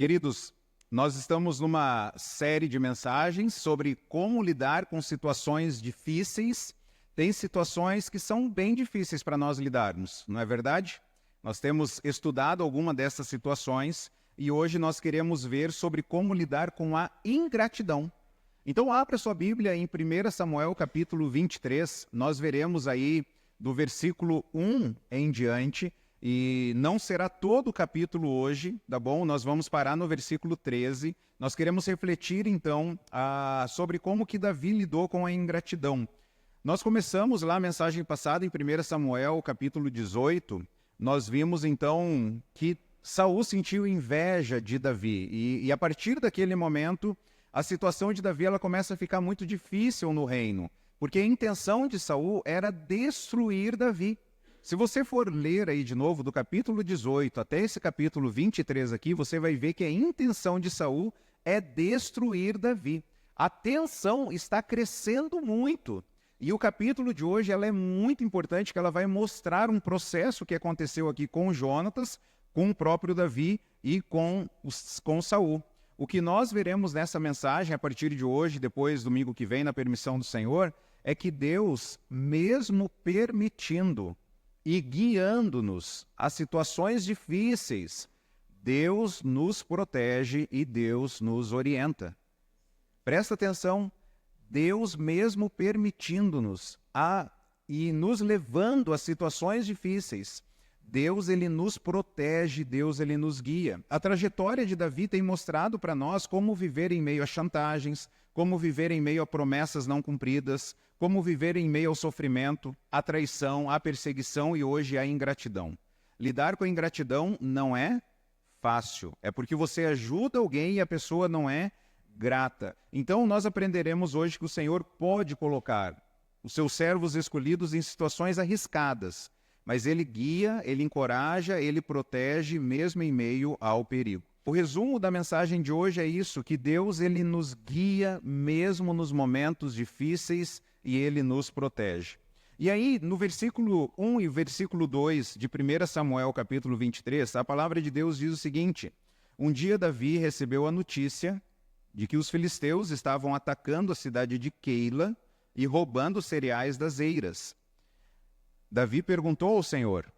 Queridos, nós estamos numa série de mensagens sobre como lidar com situações difíceis. Tem situações que são bem difíceis para nós lidarmos, não é verdade? Nós temos estudado alguma dessas situações e hoje nós queremos ver sobre como lidar com a ingratidão. Então abra sua Bíblia em 1 Samuel capítulo 23, nós veremos aí do versículo 1 em diante, e não será todo o capítulo hoje, tá bom? Nós vamos parar no versículo 13. Nós queremos refletir, então, sobre como que Davi lidou com a ingratidão. Nós começamos lá a mensagem passada em 1 Samuel, capítulo 18. Nós vimos, então, que Saul sentiu inveja de Davi. E a partir daquele momento, a situação de Davi ela começa a ficar muito difícil no reino, porque a intenção de Saul era destruir Davi. Se você for ler aí de novo, do capítulo 18 até esse capítulo 23 aqui, você vai ver que a intenção de Saul é destruir Davi. A tensão está crescendo muito. E o capítulo de hoje ela é muito importante, que ela vai mostrar um processo que aconteceu aqui com Jonatas, com o próprio Davi e com Saul. O que nós veremos nessa mensagem a partir de hoje, depois domingo que vem, na permissão do Senhor, é que Deus, mesmo permitindo e guiando-nos a situações difíceis, Deus nos protege e Deus nos orienta. Presta atenção, Deus mesmo permitindo-nos e nos levando a situações difíceis, Deus ele nos protege, Deus ele nos guia. A trajetória de Davi tem mostrado para nós como viver em meio a chantagens, como viver em meio a promessas não cumpridas, como viver em meio ao sofrimento, à traição, à perseguição e hoje à ingratidão. Lidar com a ingratidão não é fácil, é porque você ajuda alguém e a pessoa não é grata. Então nós aprenderemos hoje que o Senhor pode colocar os seus servos escolhidos em situações arriscadas, mas Ele guia, Ele encoraja, Ele protege mesmo em meio ao perigo. O resumo da mensagem de hoje é isso, que Deus ele nos guia mesmo nos momentos difíceis e Ele nos protege. E aí, no versículo 1 e versículo 2 de 1 Samuel capítulo 23, a palavra de Deus diz o seguinte: um dia Davi recebeu a notícia de que os filisteus estavam atacando a cidade de Keila e roubando cereais das eiras. Davi perguntou ao Senhor: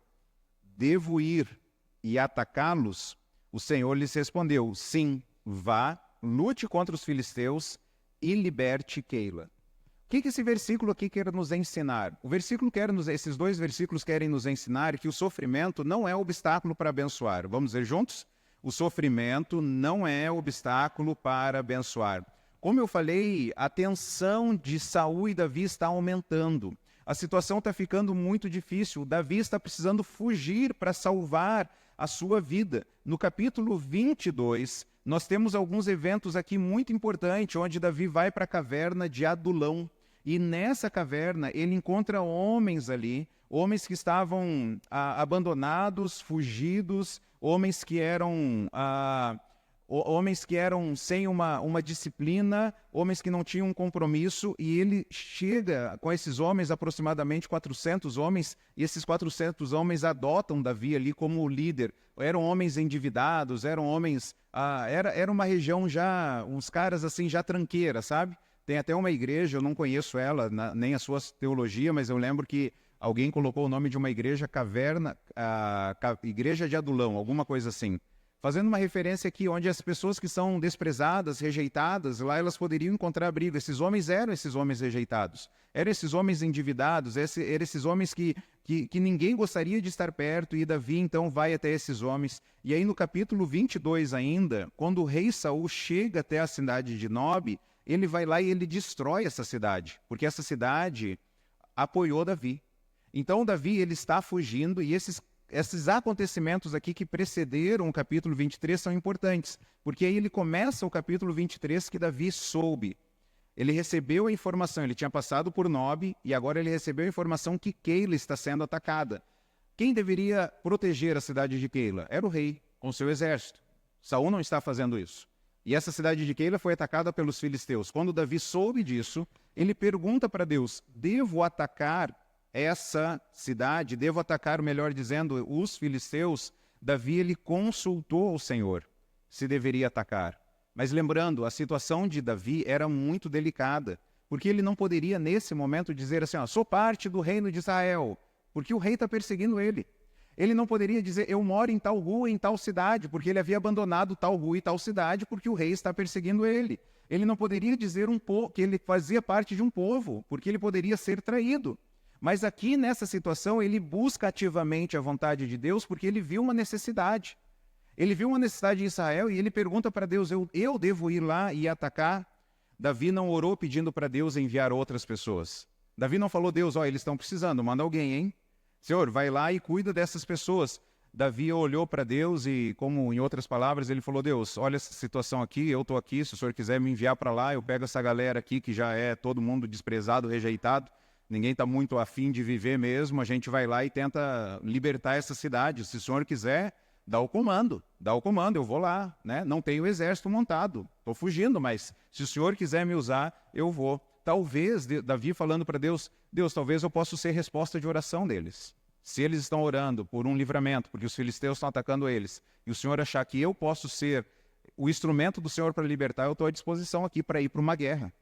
devo ir e atacá-los? O Senhor lhes respondeu: sim, vá, lute contra os filisteus e liberte Keila. O que esse versículo aqui quer nos ensinar? Esses dois versículos querem nos ensinar que o sofrimento não é obstáculo para abençoar. Vamos ver juntos? O sofrimento não é obstáculo para abençoar. Como eu falei, a tensão de Saul e Davi está aumentando. A situação está ficando muito difícil. Davi está precisando fugir para salvar a sua vida. No capítulo 22, nós temos alguns eventos aqui muito importantes, onde Davi vai para a caverna de Adulão. E nessa caverna ele encontra homens ali, homens que estavam abandonados, fugidos, homens que eram sem uma disciplina, homens que não tinham um compromisso, e ele chega com esses homens, aproximadamente 400 homens, e esses 400 homens adotam Davi ali como líder. Eram homens endividados, eram homens... era uma região já, uns caras assim, já tranqueira, sabe? Tem até uma igreja, eu não conheço ela, nem a sua teologia, mas eu lembro que alguém colocou o nome de uma igreja, Igreja de Adulão, alguma coisa assim. Fazendo uma referência aqui, onde as pessoas que são desprezadas, rejeitadas, lá elas poderiam encontrar abrigo. Esses homens eram esses homens rejeitados. Eram esses homens endividados, eram esses homens que ninguém gostaria de estar perto, e Davi então vai até esses homens. E aí no capítulo 22 ainda, quando o rei Saul chega até a cidade de Nob, ele vai lá e ele destrói essa cidade, porque essa cidade apoiou Davi. Então Davi ele está fugindo, e esses acontecimentos aqui que precederam o capítulo 23 são importantes, porque aí ele começa o capítulo 23 que Davi soube. Ele recebeu a informação, ele tinha passado por Nob, e agora ele recebeu a informação que Keila está sendo atacada. Quem deveria proteger a cidade de Keila? Era o rei, com seu exército. Saul não está fazendo isso. E essa cidade de Keila foi atacada pelos filisteus. Quando Davi soube disso, ele pergunta para Deus: devo atacar essa cidade, devo atacar, melhor dizendo, os filisteus? Davi ele consultou o Senhor. se deveria atacar. Mas lembrando, a situação de Davi era muito delicada, porque ele não poderia, nesse momento, dizer assim, sou parte do reino de Israel, porque o rei está perseguindo ele. Ele não poderia dizer, eu moro em tal rua, em tal cidade, porque ele havia abandonado tal rua e tal cidade, porque o rei está perseguindo ele. Ele não poderia dizer que ele fazia parte de um povo, porque ele poderia ser traído. Mas aqui, nessa situação, ele busca ativamente a vontade de Deus, porque ele viu uma necessidade. Ele viu uma necessidade em Israel e ele pergunta para Deus, eu devo ir lá e atacar? Davi não orou pedindo para Deus enviar outras pessoas. Davi não falou, Deus, eles estão precisando, manda alguém, hein? Senhor, vai lá e cuida dessas pessoas. Davi olhou para Deus e, como em outras palavras, ele falou, Deus, olha essa situação aqui, eu estou aqui, se o Senhor quiser me enviar para lá, eu pego essa galera aqui que já é todo mundo desprezado, rejeitado, ninguém está muito afim de viver mesmo, a gente vai lá e tenta libertar essa cidade. Se o Senhor quiser, dá o comando, eu vou lá, né? Não tenho exército montado, estou fugindo, mas se o Senhor quiser me usar, eu vou. Talvez, Davi falando para Deus, talvez eu possa ser resposta de oração deles. Se eles estão orando por um livramento, porque os filisteus estão atacando eles, e o Senhor achar que eu posso ser o instrumento do Senhor para libertar, eu estou à disposição aqui para ir para uma guerra.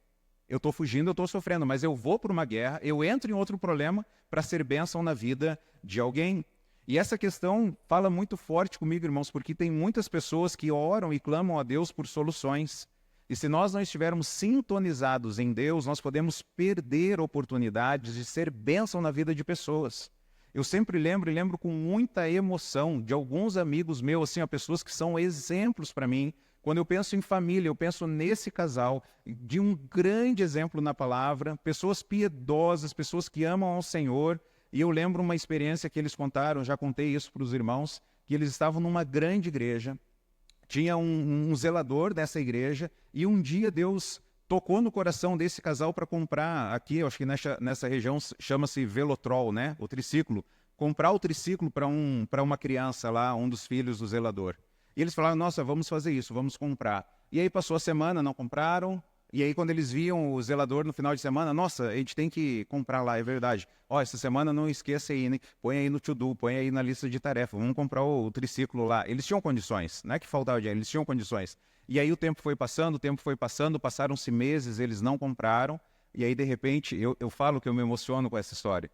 Eu estou fugindo, eu estou sofrendo, mas eu vou para uma guerra, eu entro em outro problema para ser bênção na vida de alguém. E essa questão fala muito forte comigo, irmãos, porque tem muitas pessoas que oram e clamam a Deus por soluções. E se nós não estivermos sintonizados em Deus, nós podemos perder oportunidades de ser bênção na vida de pessoas. Eu sempre lembro com muita emoção de alguns amigos meus, assim, pessoas que são exemplos para mim. Quando eu penso em família, eu penso nesse casal, de um grande exemplo na palavra, pessoas piedosas, pessoas que amam ao Senhor. E eu lembro uma experiência que eles contaram, já contei isso para os irmãos, que eles estavam numa grande igreja, tinha um zelador dessa igreja, e um dia Deus tocou no coração desse casal para comprar, aqui, eu acho que nessa região chama-se Velotrol, né? O triciclo. Comprar o triciclo para uma criança lá, um dos filhos do zelador. E eles falaram, nossa, vamos fazer isso, vamos comprar. E aí passou a semana, não compraram. E aí quando eles viam o zelador no final de semana, nossa, a gente tem que comprar lá, é verdade. Essa semana não esqueça aí, né? Põe aí no to-do, põe aí na lista de tarefas, vamos comprar o triciclo lá. Eles tinham condições, não é que faltava dinheiro, eles tinham condições. E aí o tempo foi passando, passaram-se meses, eles não compraram. E aí, de repente, eu falo que eu me emociono com essa história.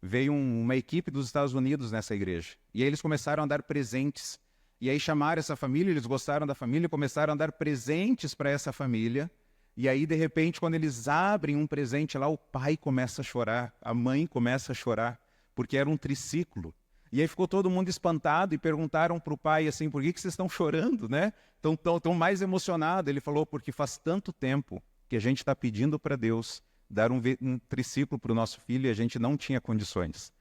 Veio uma equipe dos Estados Unidos nessa igreja. E aí eles começaram a dar presentes. E aí chamaram essa família, eles gostaram da família, começaram a dar presentes para essa família. E aí, de repente, quando eles abrem um presente lá, o pai começa a chorar, a mãe começa a chorar, porque era um triciclo. E aí ficou todo mundo espantado e perguntaram para o pai assim, por que vocês estão chorando, né? Estão mais emocionados. Ele falou, porque faz tanto tempo que a gente está pedindo para Deus dar um triciclo para o nosso filho e a gente não tinha condições.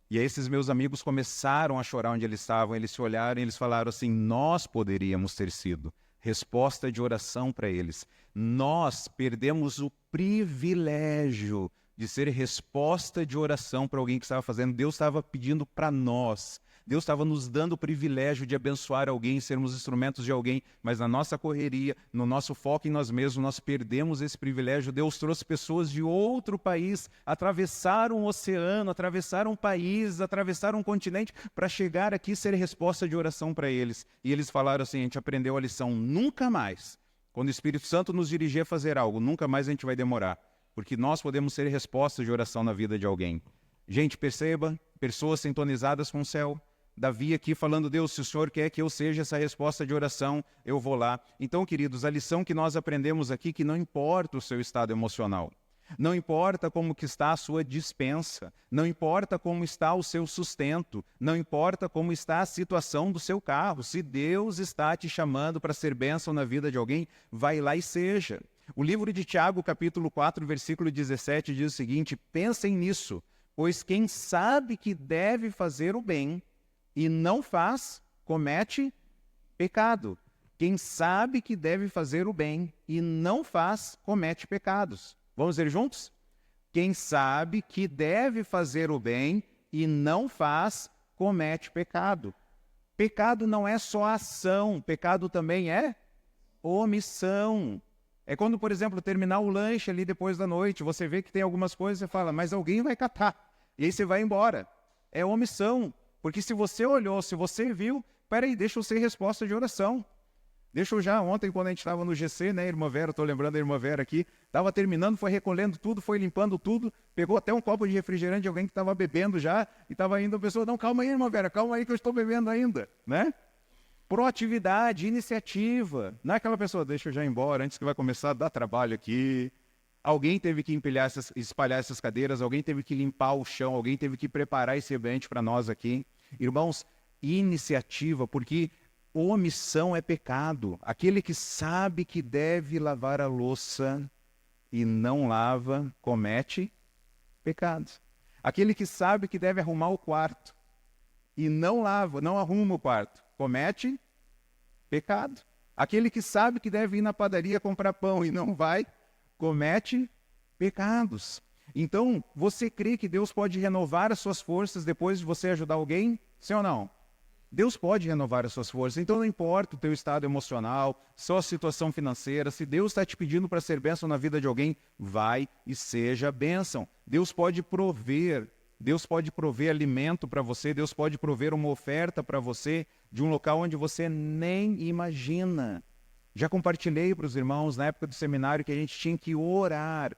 E aí esses meus amigos começaram a chorar onde eles estavam, eles se olharam e eles falaram assim, nós poderíamos ter sido resposta de oração para eles. Nós perdemos o privilégio de ser resposta de oração para alguém que estava fazendo. Deus estava pedindo para nós. Deus estava nos dando o privilégio de abençoar alguém, sermos instrumentos de alguém, mas na nossa correria, no nosso foco em nós mesmos, nós perdemos esse privilégio. Deus trouxe pessoas de outro país, atravessaram um oceano, atravessaram um país, atravessaram um continente para chegar aqui e ser resposta de oração para eles. E eles falaram assim, a gente aprendeu a lição, nunca mais, quando o Espírito Santo nos dirigir a fazer algo, nunca mais a gente vai demorar, porque nós podemos ser resposta de oração na vida de alguém. Gente, perceba, pessoas sintonizadas com o céu. Davi aqui falando, Deus, se o Senhor quer que eu seja essa resposta de oração, eu vou lá. Então, queridos, a lição que nós aprendemos aqui, que não importa o seu estado emocional, não importa como que está a sua despensa, não importa como está o seu sustento, não importa como está a situação do seu carro, se Deus está te chamando para ser bênção na vida de alguém, vai lá e seja. O livro de Tiago, capítulo 4, versículo 17, diz o seguinte, pensem nisso, pois quem sabe que deve fazer o bem e não faz, comete pecado. Quem sabe que deve fazer o bem e não faz, comete pecados. Vamos ler juntos? Quem sabe que deve fazer o bem e não faz, comete pecado. Pecado não é só ação, pecado também é omissão. É quando, por exemplo, terminar o lanche ali depois da noite, você vê que tem algumas coisas e você fala, mas alguém vai catar. E aí você vai embora. É omissão. Porque se você olhou, se você viu, peraí, deixa eu ser resposta de oração. Deixa eu já, ontem quando a gente estava no GC, né, irmã Vera, estou lembrando da irmã Vera aqui, estava terminando, foi recolhendo tudo, foi limpando tudo, pegou até um copo de refrigerante de alguém que estava bebendo já, e estava indo, a pessoa, não, calma aí, irmã Vera, calma aí que eu estou bebendo ainda, né? Proatividade, iniciativa, não é aquela pessoa, deixa eu já ir embora, antes que vai começar a dar trabalho aqui. Alguém teve que espalhar essas cadeiras, alguém teve que limpar o chão, alguém teve que preparar esse ambiente para nós aqui. Irmãos, iniciativa, porque omissão é pecado. Aquele que sabe que deve lavar a louça e não lava, comete pecado. Aquele que sabe que deve arrumar o quarto e não lava, não arruma o quarto, comete pecado. Aquele que sabe que deve ir na padaria comprar pão e não vai, comete pecados. Então, você crê que Deus pode renovar as suas forças depois de você ajudar alguém? Sim ou não? Deus pode renovar as suas forças. Então, não importa o teu estado emocional, sua situação financeira, se Deus está te pedindo para ser bênção na vida de alguém, vai e seja bênção. Deus pode prover alimento para você, Deus pode prover uma oferta para você de um local onde você nem imagina. Já compartilhei para os irmãos na época do seminário que a gente tinha que orar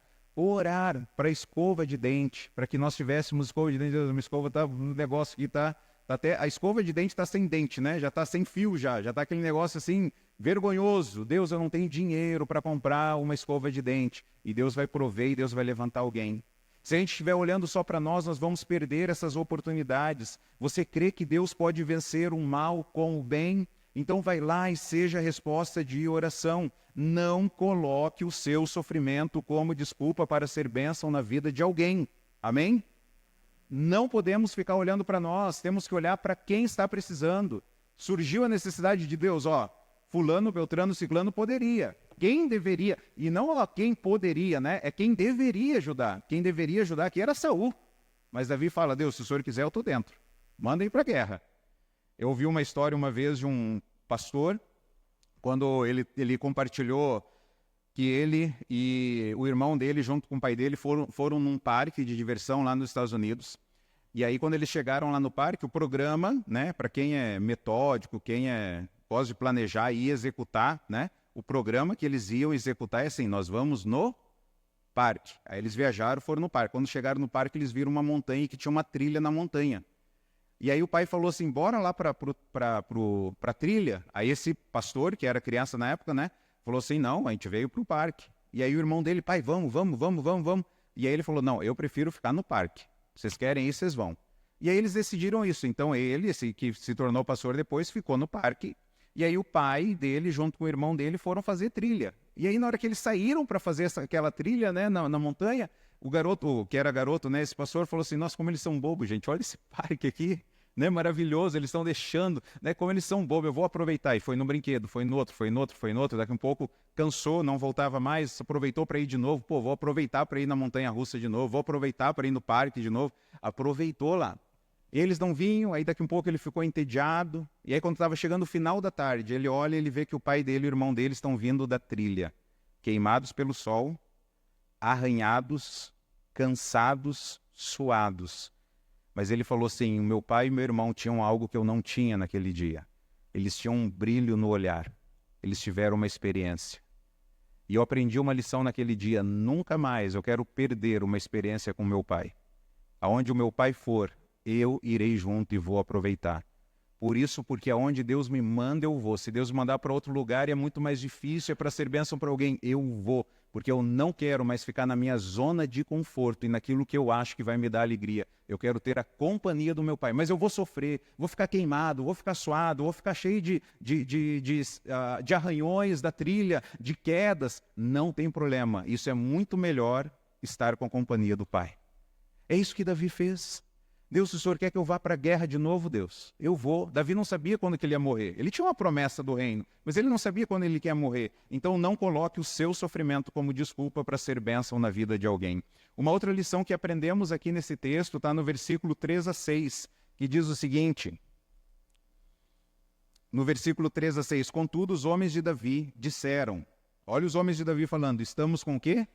para a escova de dente, para que nós tivéssemos escova de dente. Uma escova tá um negócio que tá até a escova de dente está sem dente, né? Já está sem fio já está aquele negócio assim vergonhoso. Deus, eu não tenho dinheiro para comprar uma escova de dente. E Deus vai prover e Deus vai levantar alguém. Se a gente estiver olhando só para nós vamos perder essas oportunidades. Você crê que Deus pode vencer o mal com o bem? Então vai lá e seja a resposta de oração. Não coloque o seu sofrimento como desculpa para ser bênção na vida de alguém. Amém? Não podemos ficar olhando para nós, temos que olhar para quem está precisando. Surgiu a necessidade de Deus, fulano, beltrano, ciclano poderia. Quem deveria, e não quem poderia, né? É quem deveria ajudar. Quem deveria ajudar aqui era Saul. Mas Davi fala, Deus, se o senhor quiser, eu estou dentro. Mandem para a guerra. Eu ouvi uma história uma vez de um pastor, quando ele compartilhou que ele e o irmão dele, junto com o pai dele, foram num parque de diversão lá nos Estados Unidos. E aí, quando eles chegaram lá no parque, o programa, né, para quem é metódico, quem gosta de planejar e executar, né, o programa que eles iam executar é assim, nós vamos no parque. Aí eles viajaram, foram no parque. Quando chegaram no parque, eles viram uma montanha e que tinha uma trilha na montanha. E aí o pai falou assim, bora lá para a trilha. Aí esse pastor, que era criança na época, né, falou assim, não, a gente veio para o parque. E aí o irmão dele, pai, vamos. E aí ele falou, não, eu prefiro ficar no parque. Vocês querem ir, vocês vão. E aí eles decidiram isso. Então ele, esse que se tornou pastor depois, ficou no parque. E aí o pai dele, junto com o irmão dele, foram fazer trilha. E aí na hora que eles saíram para fazer aquela trilha, né, na montanha, o garoto, que era garoto, né, esse pastor, falou assim, nossa, como eles são bobos, gente, olha esse parque aqui. Né, maravilhoso, eles estão deixando, né, como eles são bobos, eu vou aproveitar. E foi no brinquedo, foi no outro, daqui um pouco cansou, não voltava mais, aproveitou para ir de novo, vou aproveitar para ir na montanha-russa de novo, vou aproveitar para ir no parque de novo, aproveitou lá. Eles não vinham, aí daqui um pouco ele ficou entediado, e aí quando estava chegando o final da tarde, ele olha e ele vê que o pai dele e o irmão dele estão vindo da trilha, queimados pelo sol, arranhados, cansados, suados. Mas ele falou assim, o meu pai e meu irmão tinham algo que eu não tinha naquele dia. Eles tinham um brilho no olhar. Eles tiveram uma experiência. E eu aprendi uma lição naquele dia. Nunca mais eu quero perder uma experiência com meu pai. Aonde o meu pai for, eu irei junto e vou aproveitar. Por isso, porque aonde Deus me manda, eu vou. Se Deus me mandar para outro lugar, é muito mais difícil, é para ser bênção para alguém. Eu vou, porque eu não quero mais ficar na minha zona de conforto e naquilo que eu acho que vai me dar alegria. Eu quero ter a companhia do meu pai. Mas eu vou sofrer, vou ficar queimado, vou ficar suado, vou ficar cheio de arranhões da trilha, de quedas. Não tem problema. Isso é muito melhor estar com a companhia do pai. É isso que Davi fez. Deus, se o Senhor quer que eu vá para a guerra de novo, Deus, eu vou. Davi não sabia quando que ele ia morrer. Ele tinha uma promessa do reino, mas ele não sabia quando ele ia morrer. Então não coloque o seu sofrimento como desculpa para ser bênção na vida de alguém. Uma outra lição que aprendemos aqui nesse texto está no versículo 3 a 6, que diz o seguinte. No versículo 3 a 6, contudo os homens de Davi disseram, olha os homens de Davi falando, estamos com o quê?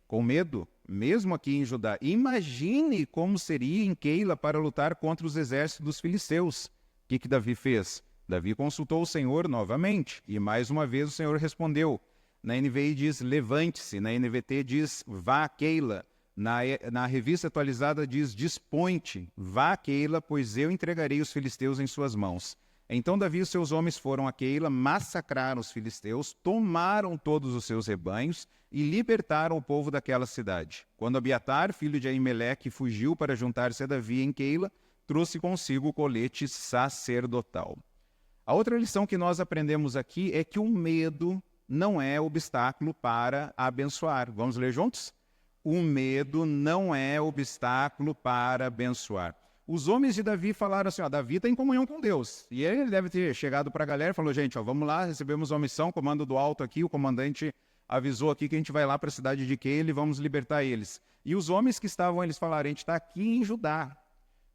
Com medo, mesmo aqui em Judá. Imagine como seria em Keila para lutar contra os exércitos dos filisteus. O que Davi fez? Davi consultou o Senhor novamente, e mais uma vez o Senhor respondeu. Na NVI diz, levante-se. Na NVT diz, vá a Keila. Na revista atualizada diz, dispõe-te, vá a Keila, pois eu entregarei os filisteus em suas mãos. Então Davi e os seus homens foram a Keila, massacraram os filisteus, tomaram todos os seus rebanhos e libertaram o povo daquela cidade. Quando Abiatar, filho de Ahimeleque, fugiu para juntar-se a Davi em Keila, trouxe consigo o colete sacerdotal. A outra lição que nós aprendemos aqui é que o medo não é obstáculo para abençoar. Vamos ler juntos? O medo não é obstáculo para abençoar. Os homens de Davi falaram assim, Davi está em comunhão com Deus. E ele deve ter chegado para a galera e falou, gente, vamos lá, recebemos uma missão, comando do alto aqui, o comandante avisou aqui que a gente vai lá para a cidade de Keila e vamos libertar eles. E os homens que estavam, eles falaram, a gente está aqui em Judá,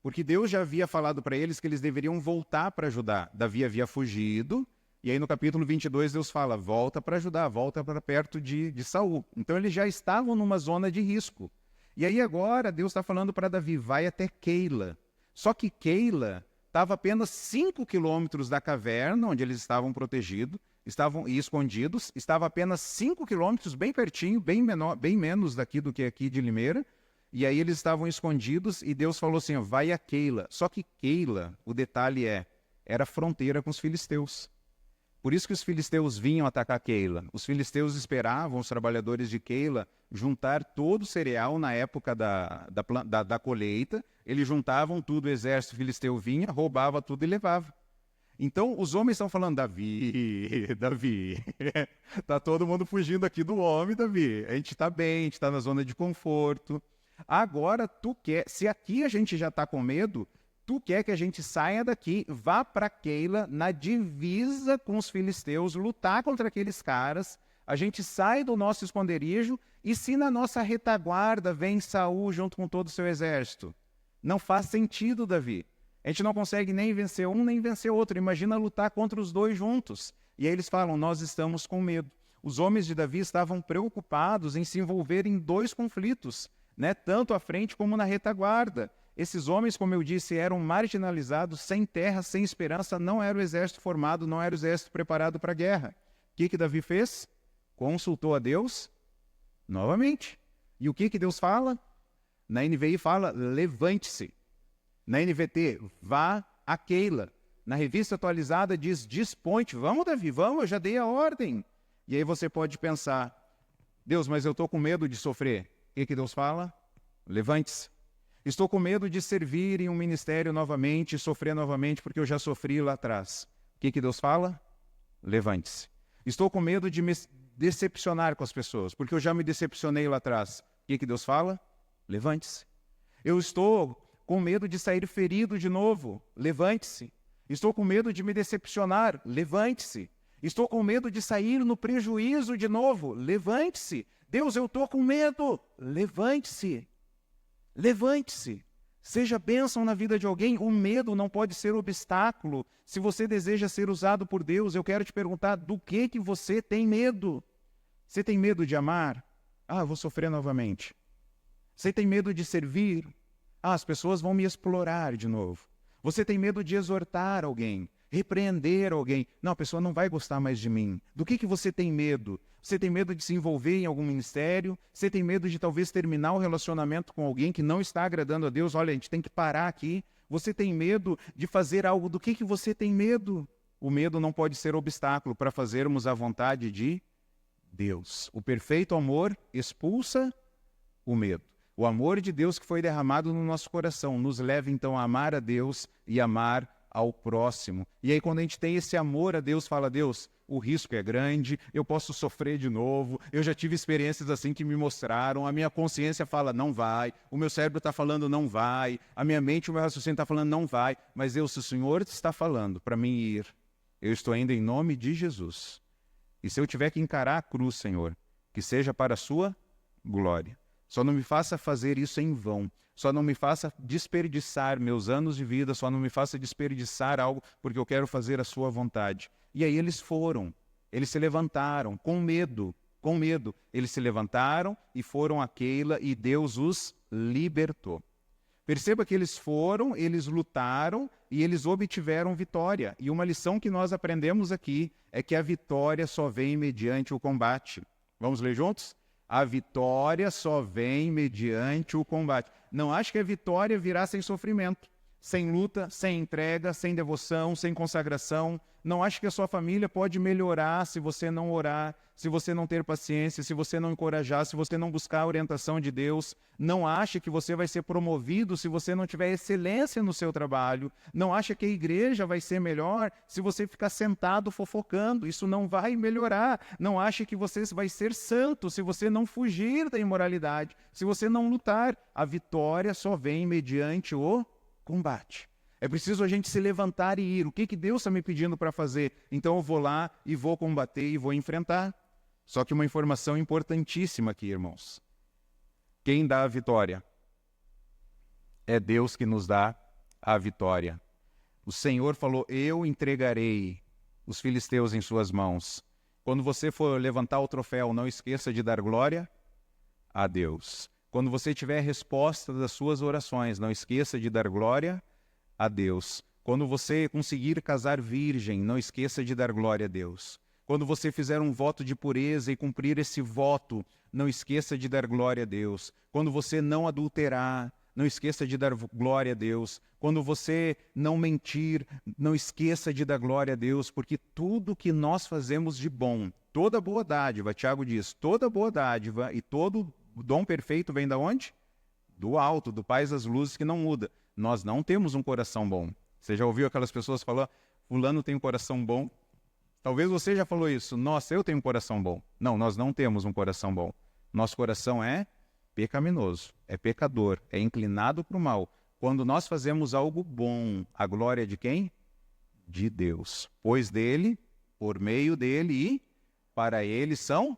porque Deus já havia falado para eles que eles deveriam voltar para Judá. Davi havia fugido, e aí no capítulo 22 Deus fala, volta para Judá, volta para perto de Saul. Então eles já estavam numa zona de risco. E aí agora Deus está falando para Davi, vai até Keila. Só que Keila estava apenas 5 quilômetros da caverna, onde eles estavam protegidos, estavam escondidos, estava apenas 5 quilômetros, bem pertinho, bem menos daqui do que aqui de Limeira. E aí eles estavam escondidos e Deus falou assim, vai a Keila. Só que Keila, o detalhe era fronteira com os filisteus. Por isso que os filisteus vinham atacar Keila. Os filisteus esperavam os trabalhadores de Keila juntar todo o cereal na época da colheita. Eles juntavam tudo, o exército filisteu vinha, roubava tudo e levava. Então, os homens estão falando, Davi, está todo mundo fugindo aqui do homem, Davi. A gente está bem, a gente está na zona de conforto. Agora, se aqui a gente já está com medo, tu quer que a gente saia daqui, vá para Keila, na divisa com os filisteus, lutar contra aqueles caras, a gente sai do nosso esconderijo, e se na nossa retaguarda vem Saul junto com todo o seu exército? Não faz sentido, Davi. A gente não consegue nem vencer um, nem vencer outro. Imagina lutar contra os dois juntos. E aí eles falam, nós estamos com medo. Os homens de Davi estavam preocupados em se envolver em dois conflitos, tanto à frente como na retaguarda. Esses homens, como eu disse, eram marginalizados, sem terra, sem esperança, não era o exército formado, não era o exército preparado para a guerra. O que Davi fez? Consultou a Deus novamente. E o que Deus fala? Na NVI fala, levante-se. Na NVT, vá a Keila. Na revista atualizada diz, dispõe-te. Vamos, Davi, vamos, eu já dei a ordem. E aí você pode pensar, Deus, mas eu estou com medo de sofrer. O que Deus fala? Levante-se. Estou com medo de servir em um ministério novamente, sofrer novamente, porque eu já sofri lá atrás. O que Deus fala? Levante-se. Estou com medo de me decepcionar com as pessoas, porque eu já me decepcionei lá atrás. O que Deus fala? Levante-se. Eu estou com medo de sair ferido de novo. Levante-se. Estou com medo de me decepcionar. Levante-se. Estou com medo de sair no prejuízo de novo. Levante-se. Deus, eu estou com medo. Levante-se. Levante-se. Seja bênção na vida de alguém. O medo não pode ser obstáculo. Se você deseja ser usado por Deus, eu quero te perguntar, do que você tem medo? Você tem medo de amar? Eu vou sofrer novamente. Você tem medo de servir? As pessoas vão me explorar de novo. Você tem medo de exortar alguém, repreender alguém? Não, a pessoa não vai gostar mais de mim. Do que você tem medo? Você tem medo de se envolver em algum ministério? Você tem medo de talvez terminar o relacionamento com alguém que não está agradando a Deus? Olha, a gente tem que parar aqui. Você tem medo de fazer algo? Do que você tem medo? O medo não pode ser obstáculo para fazermos a vontade de Deus. O perfeito amor expulsa o medo. O amor de Deus que foi derramado no nosso coração nos leva então a amar a Deus e amar ao próximo. E aí quando a gente tem esse amor a Deus, fala, Deus, o risco é grande, eu posso sofrer de novo, eu já tive experiências assim que me mostraram, a minha consciência fala, não vai, o meu cérebro está falando, não vai, a minha mente, o meu raciocínio está falando, não vai, mas Deus, se o Senhor está falando para mim ir, eu estou indo em nome de Jesus. E se eu tiver que encarar a cruz, Senhor, que seja para a sua glória. Só não me faça fazer isso em vão. Só não me faça desperdiçar meus anos de vida. Só não me faça desperdiçar algo porque eu quero fazer a sua vontade. E aí eles foram. Eles se levantaram com medo. Com medo. Eles se levantaram e foram a Keila e Deus os libertou. Perceba que eles foram, eles lutaram, e eles obtiveram vitória. E uma lição que nós aprendemos aqui é que a vitória só vem mediante o combate. Vamos ler juntos? A vitória só vem mediante o combate. Não ache que a vitória virá sem sofrimento, sem luta, sem entrega, sem devoção, sem consagração. Não ache que a sua família pode melhorar se você não orar, se você não ter paciência, se você não encorajar, se você não buscar a orientação de Deus. Não ache que você vai ser promovido se você não tiver excelência no seu trabalho. Não ache que a igreja vai ser melhor se você ficar sentado fofocando. Isso não vai melhorar. Não ache que você vai ser santo se você não fugir da imoralidade, se você não lutar. A vitória só vem mediante o combate. É preciso a gente se levantar e ir. O que Deus está me pedindo para fazer? Então eu vou lá e vou combater e vou enfrentar. Só que uma informação importantíssima aqui, irmãos. Quem dá a vitória? É Deus que nos dá a vitória. O Senhor falou, eu entregarei os filisteus em suas mãos. Quando você for levantar o troféu, não esqueça de dar glória a Deus. Quando você tiver a resposta das suas orações, não esqueça de dar glória a Deus. Quando você conseguir casar virgem, não esqueça de dar glória a Deus. Quando você fizer um voto de pureza e cumprir esse voto, não esqueça de dar glória a Deus. Quando você não adulterar, não esqueça de dar glória a Deus. Quando você não mentir, não esqueça de dar glória a Deus, porque tudo que nós fazemos de bom, toda boa dádiva, Tiago diz, toda boa dádiva e todo dom perfeito vem da onde? Do alto, do Pai das luzes que não muda. Nós não temos um coração bom. Você já ouviu aquelas pessoas falando, fulano tem um coração bom? Talvez você já falou isso, nossa, eu tenho um coração bom. Não, nós não temos um coração bom. Nosso coração é pecaminoso, é pecador, é inclinado para o mal. Quando nós fazemos algo bom, a glória é de quem? De Deus. Pois dele, por meio dele e para ele são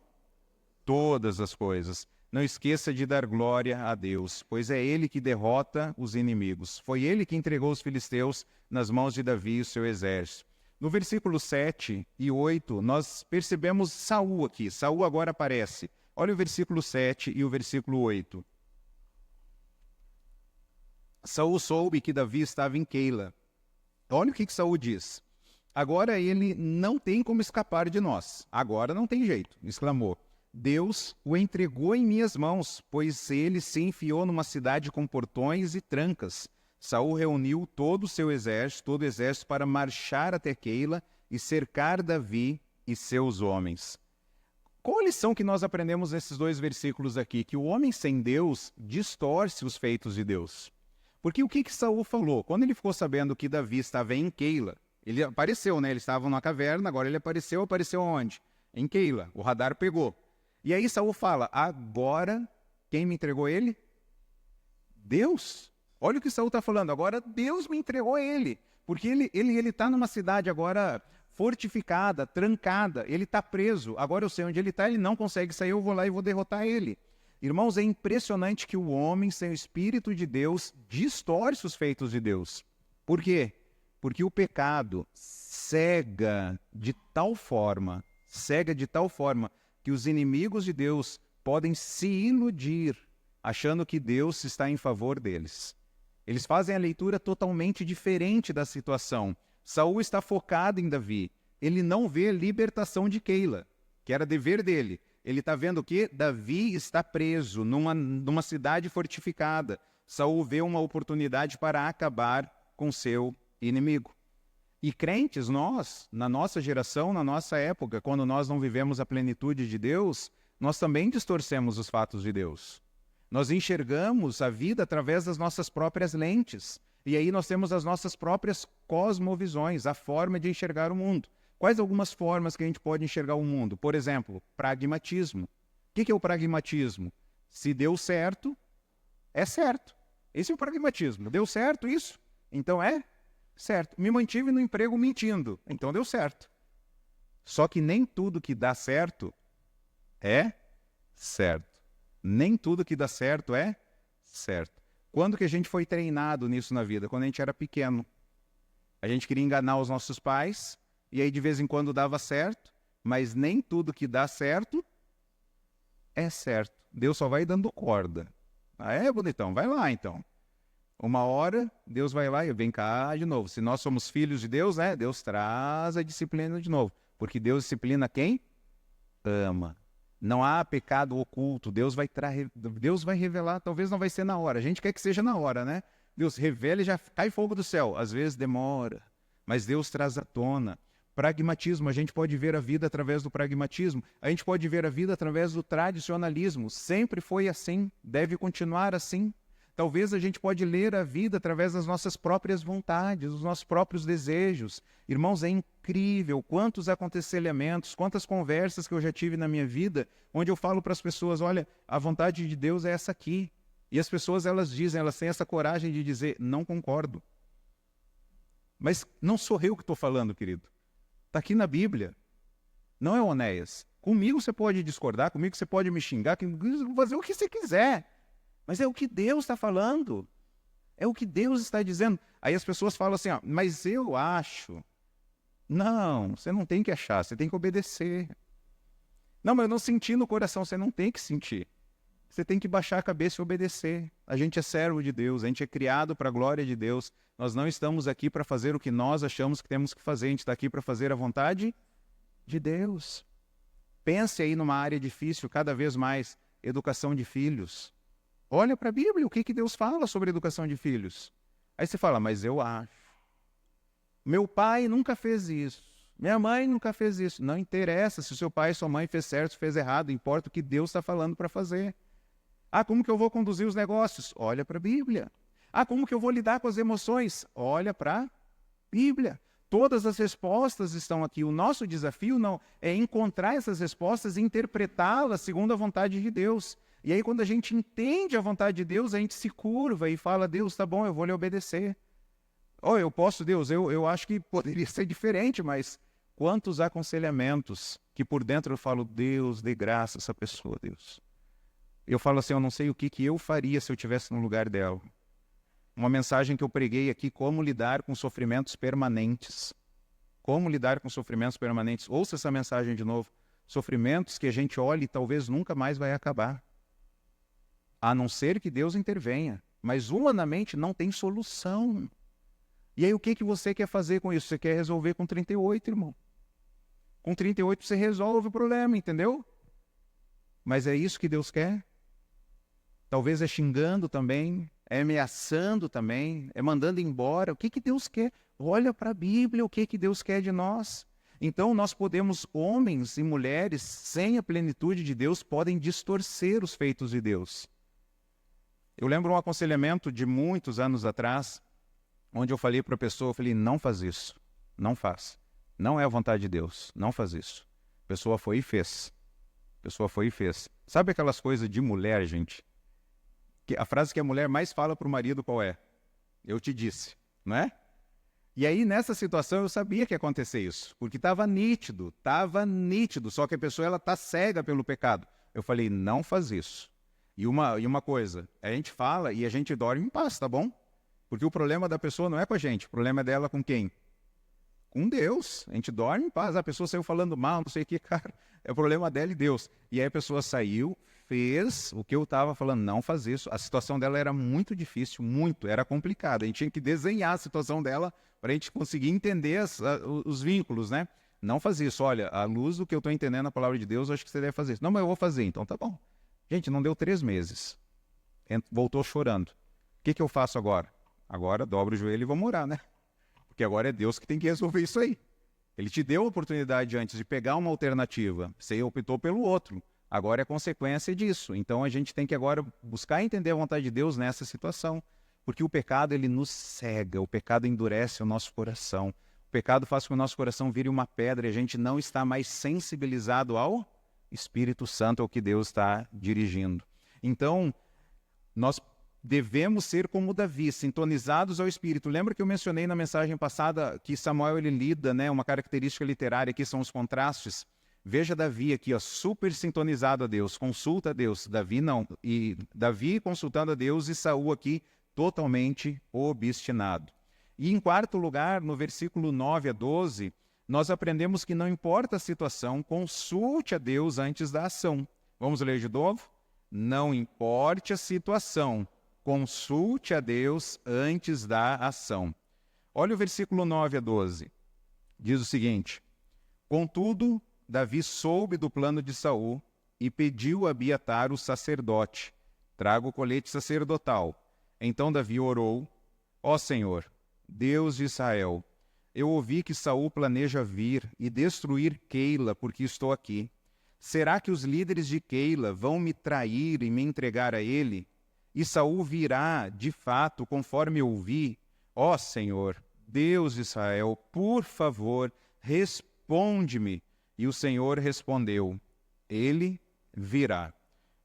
todas as coisas. Não esqueça de dar glória a Deus, pois é Ele que derrota os inimigos. Foi Ele que entregou os filisteus nas mãos de Davi e o seu exército. No versículo 7 e 8, nós percebemos Saul aqui. Saul agora aparece. Olha o versículo 7 e o versículo 8. Saul soube que Davi estava em Keila. Olha o que Saul diz. Agora ele não tem como escapar de nós. Agora não tem jeito, exclamou. Deus o entregou em minhas mãos, pois ele se enfiou numa cidade com portões e trancas. Saul reuniu todo o seu exército, todo o exército, para marchar até Keila e cercar Davi e seus homens. Qual a lição que nós aprendemos nesses dois versículos aqui? Que o homem sem Deus distorce os feitos de Deus. Porque o que Saul falou? Quando ele ficou sabendo que Davi estava em Keila, ele apareceu, né? Eles estavam na caverna, agora ele apareceu onde? Em Keila. O radar pegou. E aí Saul fala, agora quem me entregou ele? Deus. Olha o que Saul está falando, agora Deus me entregou ele. Porque ele está numa cidade agora fortificada, trancada, ele está preso. Agora eu sei onde ele está, ele não consegue sair, eu vou lá e vou derrotar ele. Irmãos, é impressionante que o homem sem o Espírito de Deus distorce os feitos de Deus. Por quê? Porque o pecado cega de tal forma que os inimigos de Deus podem se iludir, achando que Deus está em favor deles. Eles fazem a leitura totalmente diferente da situação. Saul está focado em Davi. Ele não vê a libertação de Keila, que era dever dele. Ele está vendo que Davi está preso numa cidade fortificada. Saul vê uma oportunidade para acabar com seu inimigo. E crentes, nós, na nossa geração, na nossa época, quando nós não vivemos a plenitude de Deus, nós também distorcemos os fatos de Deus. Nós enxergamos a vida através das nossas próprias lentes. E aí nós temos as nossas próprias cosmovisões, a forma de enxergar o mundo. Quais algumas formas que a gente pode enxergar o mundo? Por exemplo, pragmatismo. O que é o pragmatismo? Se deu certo, é certo. Esse é o pragmatismo. Deu certo isso? Então é certo. Me mantive no emprego mentindo. Então deu certo. Só que nem tudo que dá certo é certo. Nem tudo que dá certo é certo. Quando que a gente foi treinado nisso na vida? Quando a gente era pequeno. A gente queria enganar os nossos pais, e aí de vez em quando dava certo, mas nem tudo que dá certo é certo. Deus só vai dando corda. Ah, é, bonitão? Vai lá então. Uma hora, Deus vai lá e vem cá de novo. Se nós somos filhos de Deus, né? Deus traz a disciplina de novo. Porque Deus disciplina quem ama. Não há pecado oculto. Deus vai revelar, talvez não vai ser na hora. A gente quer que seja na hora, né? Deus revela e já cai fogo do céu. Às vezes demora, mas Deus traz à tona. Pragmatismo, a gente pode ver a vida através do pragmatismo. A gente pode ver a vida através do tradicionalismo. Sempre foi assim, deve continuar assim. Talvez a gente pode ler a vida através das nossas próprias vontades, dos nossos próprios desejos. Irmãos, é incrível quantos aconselhamentos, quantas conversas que eu já tive na minha vida, onde eu falo para as pessoas, olha, a vontade de Deus é essa aqui. E as pessoas, elas dizem, elas têm essa coragem de dizer, não concordo. Mas não sou eu que estou falando, querido. Está aqui na Bíblia. Não é Onéias. Comigo você pode discordar, comigo você pode me xingar, fazer o que você quiser. Mas é o que Deus está falando. É o que Deus está dizendo. Aí as pessoas falam assim, ó, mas eu acho. Não, você não tem que achar, você tem que obedecer. Não, mas eu não senti no coração, você não tem que sentir. Você tem que baixar a cabeça e obedecer. A gente é servo de Deus, a gente é criado para a glória de Deus. Nós não estamos aqui para fazer o que nós achamos que temos que fazer, a gente está aqui para fazer a vontade de Deus. Pense aí numa área difícil, cada vez mais, educação de filhos. Olha para a Bíblia, o que Deus fala sobre educação de filhos. Aí você fala, mas eu acho. Meu pai nunca fez isso. Minha mãe nunca fez isso. Não interessa se o seu pai e sua mãe fez certo ou fez errado. Importa o que Deus está falando para fazer. Ah, como que eu vou conduzir os negócios? Olha para a Bíblia. Ah, como que eu vou lidar com as emoções? Olha para a Bíblia. Todas as respostas estão aqui. O nosso desafio não é encontrar essas respostas e interpretá-las segundo a vontade de Deus. E aí, quando a gente entende a vontade de Deus, a gente se curva e fala, Deus, tá bom, eu vou lhe obedecer. Oh, eu posso, Deus, eu acho que poderia ser diferente, mas quantos aconselhamentos que por dentro eu falo, Deus, dê graça a essa pessoa, Deus. Eu falo assim, eu não sei o que eu faria se eu estivesse no lugar dela. Uma mensagem que eu preguei aqui, como lidar com sofrimentos permanentes. Como lidar com sofrimentos permanentes. Ouça essa mensagem de novo. Sofrimentos que a gente olha e talvez nunca mais vai acabar. A não ser que Deus intervenha. Mas humanamente não tem solução. E aí o que você quer fazer com isso? Você quer resolver com 38, irmão. Com 38 você resolve o problema, entendeu? Mas é isso que Deus quer? Talvez é xingando também, é ameaçando também, é mandando embora. O que Deus quer? Olha para a Bíblia, o que Deus quer de nós. Então nós podemos, homens e mulheres, sem a plenitude de Deus, podem distorcer os feitos de Deus. Eu lembro um aconselhamento de muitos anos atrás, onde eu falei para a pessoa, eu falei, não faz isso, não faz. Não é a vontade de Deus, não faz isso. A pessoa foi e fez. A pessoa foi e fez. Sabe aquelas coisas de mulher, gente? A frase que a mulher mais fala para o marido qual é? Eu te disse, não é? E aí, nessa situação, eu sabia que ia acontecer isso, porque estava nítido, só que a pessoa está cega pelo pecado. Eu falei, não faz isso. E uma coisa, a gente fala e a gente dorme em paz, tá bom? Porque o problema da pessoa não é com a gente, o problema é dela com quem? Com Deus. A gente dorme em paz, a pessoa saiu falando mal, não sei o que, cara, é o problema dela e Deus. E aí a pessoa saiu, fez o que eu estava falando, não faz isso. A situação dela era muito difícil, era complicada. A gente tinha que desenhar a situação dela para a gente conseguir entender os vínculos, né? Não faz isso. Olha, à luz do que eu estou entendendo na palavra de Deus, eu acho que você deve fazer isso. Não, mas eu vou fazer, então tá bom. Gente, não deu 3 meses. Voltou chorando. O que eu faço agora? Agora dobro o joelho e vamos orar, né? Porque agora é Deus que tem que resolver isso aí. Ele te deu a oportunidade antes de pegar uma alternativa. Você optou pelo outro. Agora é consequência disso. Então a gente tem que agora buscar entender a vontade de Deus nessa situação. Porque o pecado, ele nos cega. O pecado endurece o nosso coração. O pecado faz com que o nosso coração vire uma pedra e a gente não está mais sensibilizado ao Espírito Santo, ao que Deus está dirigindo. Então, nós devemos ser como Davi, sintonizados ao Espírito. Lembra que eu mencionei na mensagem passada que Samuel ele lida, né, uma característica literária aqui são os contrastes. Veja Davi aqui, ó, super sintonizado a Deus, consulta a Deus. Davi não. E Davi consultando a Deus e Saul aqui totalmente obstinado. E em quarto lugar, no versículo 9 a 12, nós aprendemos que não importa a situação, consulte a Deus antes da ação. Vamos ler de novo? Não importe a situação, Consulte a Deus antes da ação. Olha o versículo 9 a 12. Diz o seguinte: Contudo, Davi soube do plano de Saul e pediu a Abiatar, o sacerdote: traga o colete sacerdotal. Então Davi orou: Ó Senhor, Deus de Israel, eu ouvi que Saul planeja vir e destruir Keila, porque estou aqui. Será que os líderes de Keila vão me trair e me entregar a ele? E Saul virá, de fato, conforme eu vi? Ó Senhor, Deus de Israel, por favor, responde-me. E o Senhor respondeu: ele virá.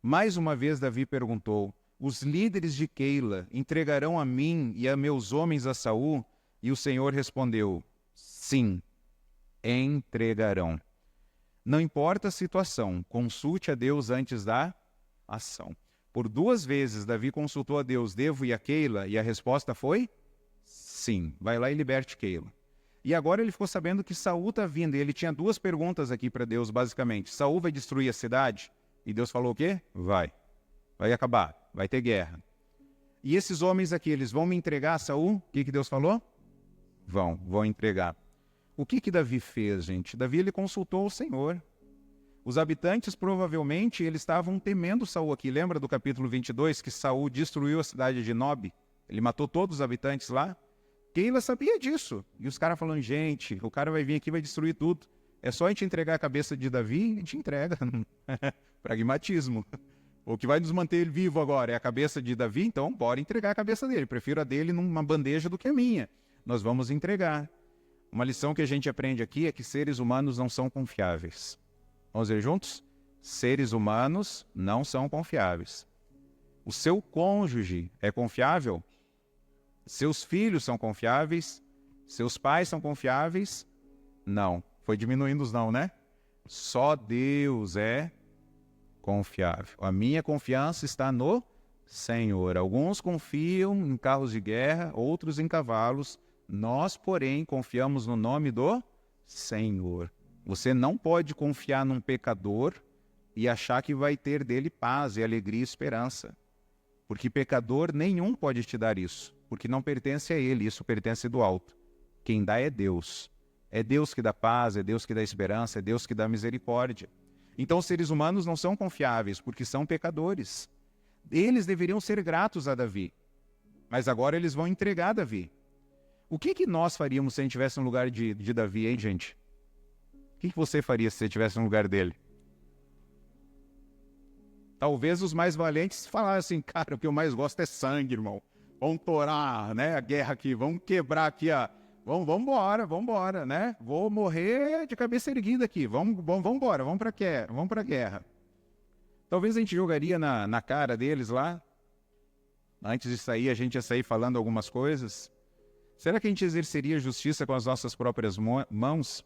Mais uma vez Davi perguntou: os líderes de Keila entregarão a mim e a meus homens a Saul? E o Senhor respondeu: sim, entregarão. Não importa a situação, consulte a Deus antes da ação. Por 2 vezes Davi consultou a Deus: devo ir a Keila? E a resposta foi: sim, vai lá e liberte Keila. E agora ele ficou sabendo que Saul está vindo, e ele tinha 2 perguntas aqui para Deus, basicamente. Saul vai destruir a cidade? E Deus falou o quê? Vai acabar, vai ter guerra. E esses homens aqui, eles vão me entregar a Saul? O que Deus falou? Vão entregar. O que Davi fez, gente? Davi, ele consultou o Senhor. Os habitantes, provavelmente, eles estavam temendo Saul aqui. Lembra do capítulo 22, que Saul destruiu a cidade de Nob? Ele matou todos os habitantes lá? Keila sabia disso. E os caras falando: gente, o cara vai vir aqui e vai destruir tudo. É só a gente entregar a cabeça de Davi, a gente entrega. Pragmatismo. O que vai nos manter ele vivo agora é a cabeça de Davi, então bora entregar a cabeça dele. Prefiro a dele numa bandeja do que a minha. Nós vamos entregar. Uma lição que a gente aprende aqui é que seres humanos não são confiáveis. Vamos ver juntos? Seres humanos não são confiáveis. O seu cônjuge é confiável? Seus filhos são confiáveis? Seus pais são confiáveis? Não. Foi diminuindo os não, né? Só Deus é confiável. A minha confiança está no Senhor. Alguns confiam em carros de guerra, outros em cavalos. Nós, porém, confiamos no nome do Senhor. Você não pode confiar num pecador e achar que vai ter dele paz e alegria e esperança. Porque pecador nenhum pode te dar isso, porque não pertence a ele, isso pertence do alto. Quem dá é Deus. É Deus que dá paz, é Deus que dá esperança, é Deus que dá misericórdia. Então os seres humanos não são confiáveis, porque são pecadores. Eles deveriam ser gratos a Davi, mas agora eles vão entregar Davi. O que nós faríamos se a gente estivesse no lugar de Davi, hein, gente? O que você faria se você estivesse no lugar dele? Talvez os mais valentes falassem: cara, o que eu mais gosto é sangue, irmão. Vamos torar, né, a guerra aqui, vamos quebrar aqui vamos embora, né? Vou morrer de cabeça erguida aqui. Vamos embora, vamos para a guerra. Talvez a gente jogaria na cara deles lá. Antes de sair, a gente ia sair falando algumas coisas. Será que a gente exerceria justiça com as nossas próprias mãos?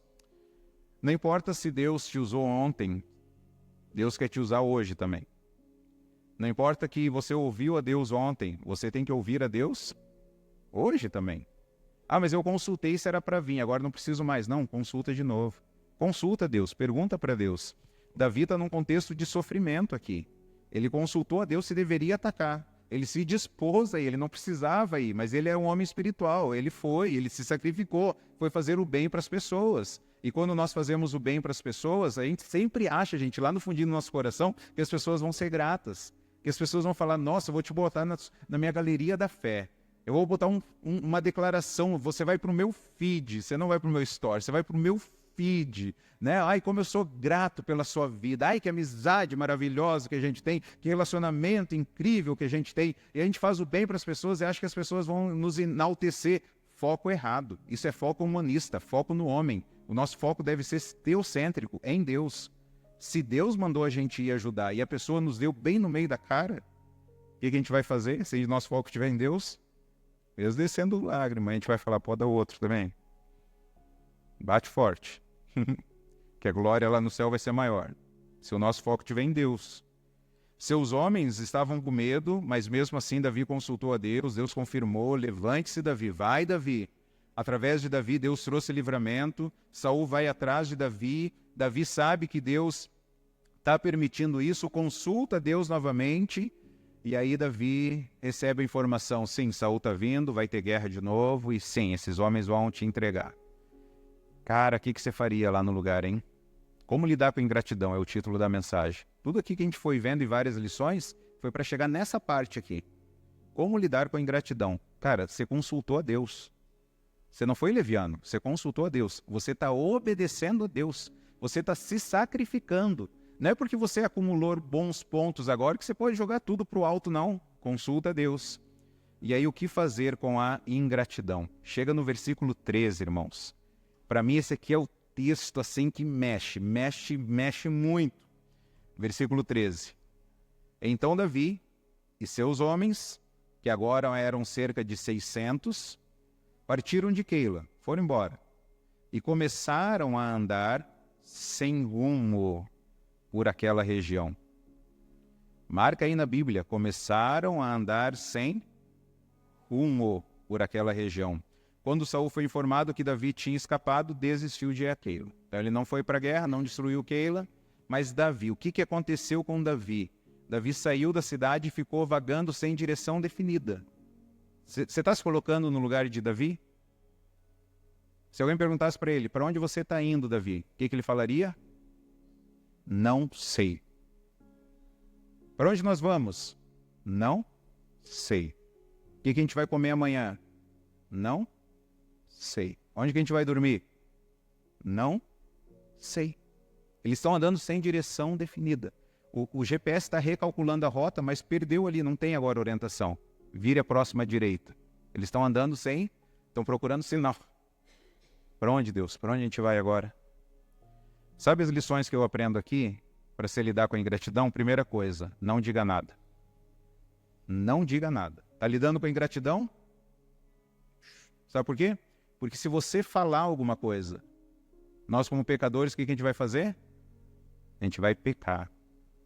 Não importa se Deus te usou ontem, Deus quer te usar hoje também. Não importa que você ouviu a Deus ontem, você tem que ouvir a Deus hoje também. Ah, mas eu consultei se era para vir, agora não preciso mais. Não, consulta de novo. Consulta Deus, pergunta para Deus. Davi está num contexto de sofrimento aqui. Ele consultou a Deus se deveria atacar. Ele se dispôs a ir, ele não precisava ir, mas ele é um homem espiritual. Ele se sacrificou, foi fazer o bem para as pessoas. E quando nós fazemos o bem para as pessoas, a gente sempre acha, gente, lá no fundinho do nosso coração, que as pessoas vão ser gratas. Que as pessoas vão falar: nossa, eu vou te botar na minha galeria da fé. Eu vou botar uma declaração, você vai para o meu feed, você não vai para o meu story, você vai para o meu feed, né? Ai, como eu sou grato pela sua vida, ai, que amizade maravilhosa que a gente tem, que relacionamento incrível que a gente tem, e a gente faz o bem para as pessoas e acha que as pessoas vão nos enaltecer. Foco errado, isso é foco humanista, foco no homem. O nosso foco deve ser teocêntrico, em Deus. Se Deus mandou a gente ir ajudar e a pessoa nos deu bem no meio da cara, o que a gente vai fazer se nosso foco estiver em Deus? Mesmo descendo lágrima, a gente vai falar: pode dar o outro também. Bate forte. Que a glória lá no céu vai ser maior. Se o nosso foco estiver em Deus. Seus homens estavam com medo, mas mesmo assim Davi consultou a Deus. Deus confirmou: levante-se, Davi, vai, Davi. Através de Davi, Deus trouxe livramento. Saul vai atrás de Davi. Davi sabe que Deus está permitindo isso, consulta Deus novamente. E aí Davi recebe a informação, sim, Saul está vindo, vai ter guerra de novo, e sim, esses homens vão te entregar. Cara, o que você faria lá no lugar, hein? Como lidar com ingratidão é o título da mensagem. Tudo aqui que a gente foi vendo em várias lições foi para chegar nessa parte aqui. Como lidar com a ingratidão? Cara, você consultou a Deus. Você não foi leviano, você consultou a Deus. Você está obedecendo a Deus. Você está se sacrificando. Não é porque você acumulou bons pontos agora que você pode jogar tudo para o alto, não. Consulta a Deus. E aí, o que fazer com a ingratidão? Chega no versículo 13, irmãos. Para mim, esse aqui é o texto assim que mexe muito. Versículo 13. Então Davi e seus homens, que agora eram cerca de 600, partiram de Keila, foram embora, e começaram a andar sem rumo por aquela região. Marca aí na Bíblia, começaram a andar sem rumo por aquela região. Quando Saul foi informado que Davi tinha escapado, desistiu de ir a Keila. Então ele não foi para a guerra, não destruiu Keila, mas Davi, o que aconteceu com Davi? Davi saiu da cidade e ficou vagando sem direção definida. Você está se colocando no lugar de Davi? Se alguém perguntasse para ele, para onde você está indo, Davi? O que ele falaria? Não sei. Para onde nós vamos? Não sei. O que a gente vai comer amanhã? Não sei. Onde que a gente vai dormir? Não sei. Eles estão andando sem direção definida. O GPS está recalculando a rota, mas perdeu ali, não tem agora orientação. Vire a próxima direita. Eles estão andando sem, estão procurando sinal. Para onde, Deus? Para onde a gente vai agora? Sabe as lições que eu aprendo aqui para se lidar com a ingratidão? Primeira coisa, não diga nada. Não diga nada. Está lidando com a ingratidão? Sabe por quê? Porque se você falar alguma coisa, nós como pecadores, o que a gente vai fazer? A gente vai pecar.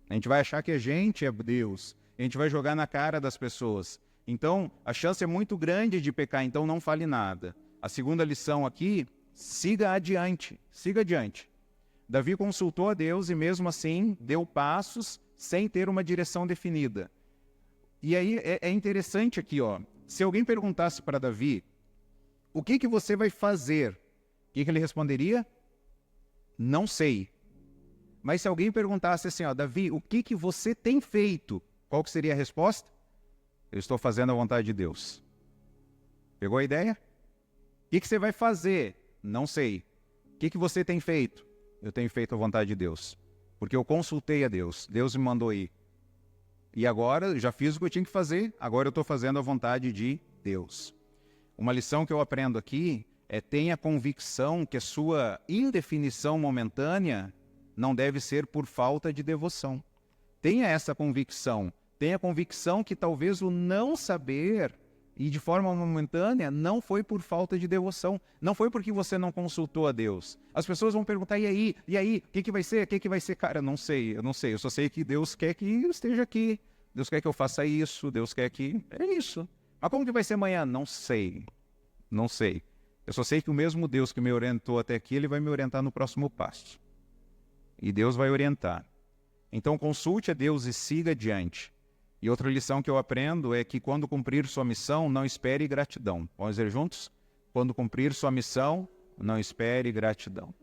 A gente vai achar que a gente é Deus. A gente vai jogar na cara das pessoas. Então, a chance é muito grande de pecar, então não fale nada. A segunda lição aqui, siga adiante. Siga adiante. Davi consultou a Deus e mesmo assim deu passos sem ter uma direção definida. E aí é interessante aqui, ó. Se alguém perguntasse para Davi, o que você vai fazer? O que ele responderia? Não sei. Mas se alguém perguntasse assim, ó, Davi, o que você tem feito? Qual que seria a resposta? Eu estou fazendo a vontade de Deus. Pegou a ideia? O que você vai fazer? Não sei. O que você tem feito? Eu tenho feito a vontade de Deus. Porque eu consultei a Deus. Deus me mandou ir. E agora, já fiz o que eu tinha que fazer, agora eu estou fazendo a vontade de Deus. Uma lição que eu aprendo aqui é tenha convicção que a sua indefinição momentânea não deve ser por falta de devoção. Tenha essa convicção. Tenha convicção que talvez o não saber e de forma momentânea não foi por falta de devoção. Não foi porque você não consultou a Deus. As pessoas vão perguntar, e aí, o que vai ser? O que vai ser? Cara, eu não sei. Eu só sei que Deus quer que eu esteja aqui. Deus quer que eu faça isso. Deus quer que... É isso. Mas como que vai ser amanhã? Não sei. Não sei. Eu só sei que o mesmo Deus que me orientou até aqui, Ele vai me orientar no próximo passo. E Deus vai orientar. Então consulte a Deus e siga adiante. E outra lição que eu aprendo é que quando cumprir sua missão, não espere gratidão. Vamos dizer juntos? Quando cumprir sua missão, não espere gratidão.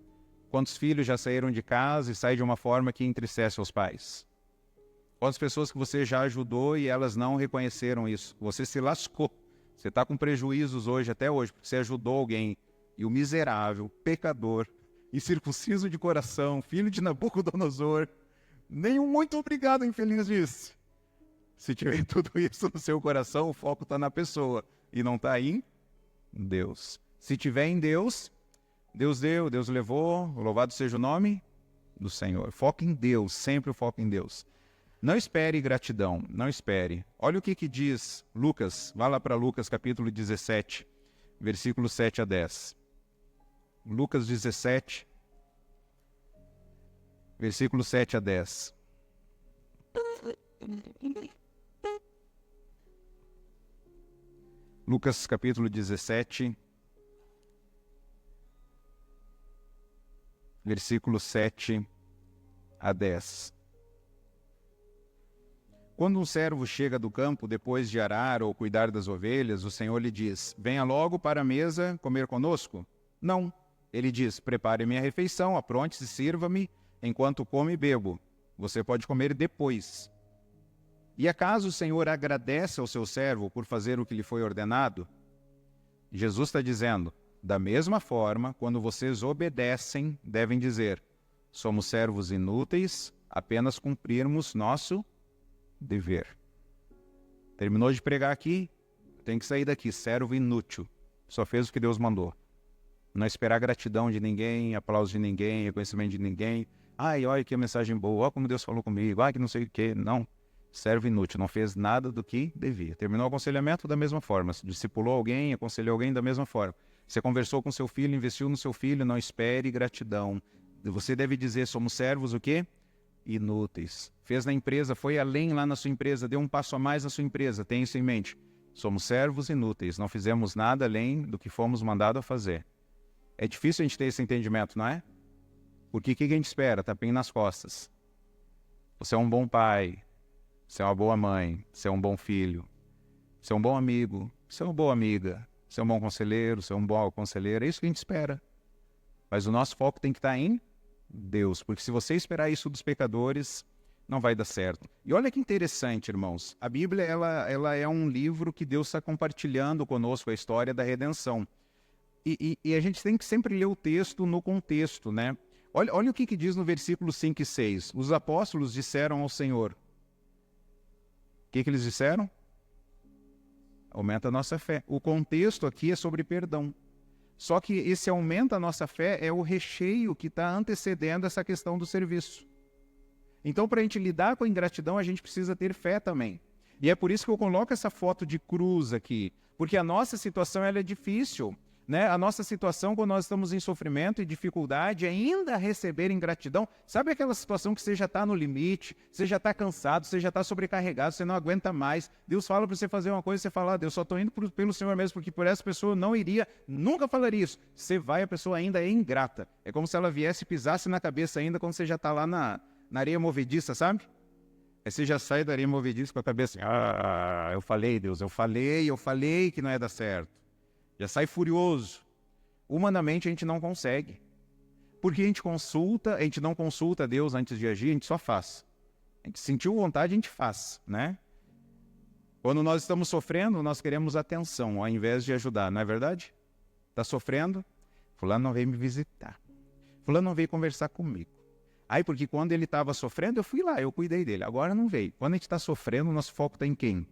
Quantos filhos já saíram de casa e saem de uma forma que entristece os pais? Quantas pessoas que você já ajudou e elas não reconheceram isso? Você se lascou. Você está com prejuízos hoje, até hoje, porque você ajudou alguém. E o miserável, pecador, incircunciso de coração, filho de Nabucodonosor, nenhum muito obrigado, infeliz disse. Se tiver tudo isso no seu coração, o foco está na pessoa e não está em Deus. Se tiver em Deus, Deus deu, Deus levou, louvado seja o nome do Senhor. Foco em Deus, sempre o foco em Deus. Não espere gratidão, não espere. Olha o que diz Lucas, vá lá para Lucas capítulo 17, versículos 7 a 10. Lucas 17, versículos 7 a 10. Lucas capítulo 17, versículo 7 a 10. Quando um servo chega do campo depois de arar ou cuidar das ovelhas, o senhor lhe diz: venha logo para a mesa comer conosco? Não. Ele diz: prepare minha refeição, apronte-se e sirva-me enquanto como e bebo. Você pode comer depois. E acaso o senhor agradece ao seu servo por fazer o que lhe foi ordenado? Jesus está dizendo: da mesma forma, quando vocês obedecem, devem dizer: somos servos inúteis, apenas cumprirmos nosso dever. Terminou de pregar aqui, tem que sair daqui, servo inútil. Só fez o que Deus mandou. Não esperar gratidão de ninguém, aplauso de ninguém, reconhecimento de ninguém. Ai, olha que mensagem boa, olha como Deus falou comigo, ai que não sei o que. Não, servo inútil, não fez nada do que devia. Terminou o aconselhamento da mesma forma. Discipulou alguém, aconselhou alguém da mesma forma. Você conversou com seu filho, investiu no seu filho, não espere gratidão. Você deve dizer: somos servos o quê? Inúteis. Fez na empresa, foi além lá na sua empresa, deu um passo a mais na sua empresa, tenha isso em mente. Somos servos inúteis, não fizemos nada além do que fomos mandados a fazer. É difícil a gente ter esse entendimento, não é? Porque o que a gente espera? Tapinha nas costas. Você é um bom pai, você é uma boa mãe, você é um bom filho, você é um bom amigo, você é uma boa amiga, você é um bom conselheiro, você é um bom conselheiro, é isso que a gente espera. Mas o nosso foco tem que estar em Deus, porque se você esperar isso dos pecadores, não vai dar certo. E olha que interessante, irmãos, a Bíblia ela é um livro que Deus está compartilhando conosco a história da redenção. E a gente tem que sempre ler o texto no contexto, né? Olha o que diz no versículo 5 e 6. Os apóstolos disseram ao Senhor. O que eles disseram? Aumenta a nossa fé. O contexto aqui é sobre perdão. Só que esse aumenta a nossa fé é o recheio que está antecedendo essa questão do serviço. Então, para a gente lidar com a ingratidão, a gente precisa ter fé também. E é por isso que eu coloco essa foto de cruz aqui. Porque a nossa situação ela é difícil. Né? A nossa situação, quando nós estamos em sofrimento e dificuldade, ainda receber ingratidão. Sabe aquela situação que você já está no limite, você já está cansado, você já está sobrecarregado, você não aguenta mais. Deus fala para você fazer uma coisa, você fala: Deus, só estou indo pelo Senhor mesmo, porque por essa pessoa eu não iria, nunca falaria isso. Você vai, a pessoa ainda é ingrata. É como se ela viesse e pisasse na cabeça ainda quando você já está lá na areia movediça, sabe? Aí você já sai da areia movediça com a cabeça assim: eu falei, Deus, eu falei que não ia dar certo. Já sai furioso. Humanamente a gente não consegue. Porque a gente não consulta Deus antes de agir, a gente só faz. A gente sentiu vontade, a gente faz, né? Quando nós estamos sofrendo, nós queremos atenção, ao invés de ajudar, não é verdade? Está sofrendo? Fulano não veio me visitar. Fulano não veio conversar comigo. Aí, porque quando ele estava sofrendo, eu fui lá, eu cuidei dele. Agora não veio. Quando a gente está sofrendo, o nosso foco está em quem?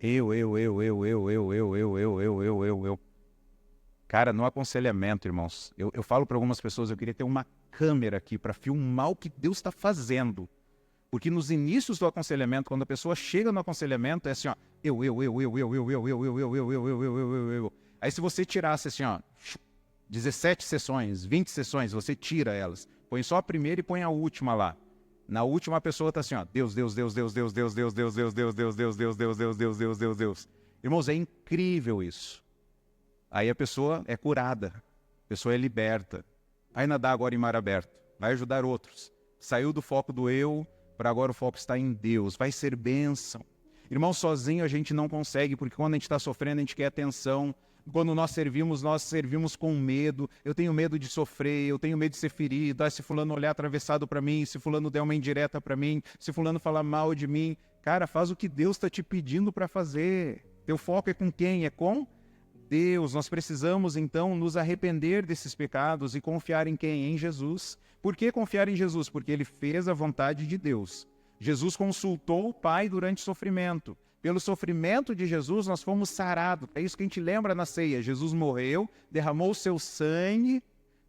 Eu. Cara, no aconselhamento, irmãos, eu falo para algumas pessoas, eu queria ter uma câmera aqui para filmar o que Deus está fazendo. Porque nos inícios do aconselhamento, quando a pessoa chega no aconselhamento, é assim, ó, eu. Aí se você tirasse assim, ó, 17 sessões, 20 sessões, você tira elas. Põe só a primeira e põe a última lá. Na última a pessoa está assim, ó, Deus. Irmãos, é incrível isso. Aí a pessoa é curada, a pessoa é liberta. Vai nadar agora em mar aberto, vai ajudar outros. Saiu do foco do eu, para agora o foco está em Deus, vai ser bênção. Irmão, sozinho a gente não consegue, porque quando a gente está sofrendo, a gente quer atenção. Quando nós servimos com medo. Eu tenho medo de sofrer, eu tenho medo de ser ferido. Se fulano olhar atravessado para mim, se fulano der uma indireta para mim, se fulano falar mal de mim. Cara, faz o que Deus está te pedindo para fazer. Teu foco é com quem? É com Deus. Nós precisamos, então, nos arrepender desses pecados e confiar em quem? Em Jesus. Por que confiar em Jesus? Porque ele fez a vontade de Deus. Jesus consultou o Pai durante o sofrimento. Pelo sofrimento de Jesus, nós fomos sarados. É isso que a gente lembra na ceia. Jesus morreu, derramou o seu sangue,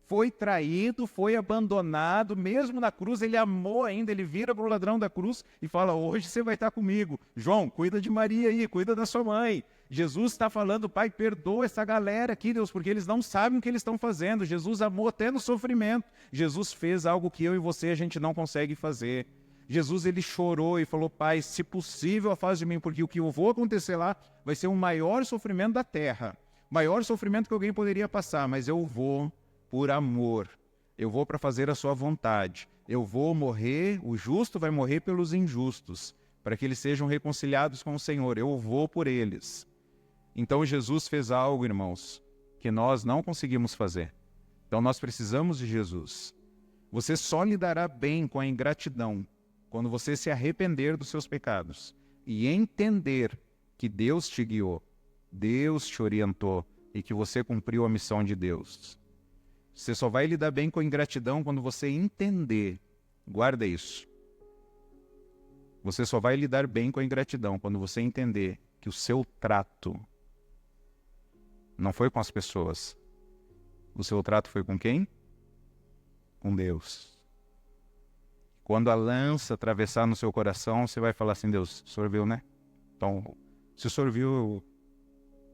foi traído, foi abandonado. Mesmo na cruz, ele amou ainda. Ele vira para o ladrão da cruz e fala: hoje você vai estar comigo. João, cuida de Maria aí, cuida da sua mãe. Jesus está falando: Pai, perdoa essa galera aqui, Deus, porque eles não sabem o que eles estão fazendo. Jesus amou até no sofrimento. Jesus fez algo que eu e você a gente não consegue fazer. Jesus, ele chorou e falou: Pai, se possível, afaste de mim, porque o que eu vou acontecer lá vai ser o maior sofrimento da terra. O maior sofrimento que alguém poderia passar, mas eu vou por amor. Eu vou para fazer a sua vontade. Eu vou morrer, o justo vai morrer pelos injustos. para que eles sejam reconciliados com o Senhor. Eu vou por eles. Então Jesus fez algo, irmãos, que nós não conseguimos fazer. Então nós precisamos de Jesus. Você só lidará bem com a ingratidão quando você se arrepender dos seus pecados e entender que Deus te guiou, Deus te orientou e que você cumpriu a missão de Deus. Você só vai lidar bem com a ingratidão quando você entender. Guarda isso. Você só vai lidar bem com a ingratidão quando você entender que o seu trato não foi com as pessoas. O seu trato foi com quem? Com Deus. Quando a lança atravessar no seu coração, você vai falar assim: Deus, o Senhor viu, né? Então, se o Senhor viu, eu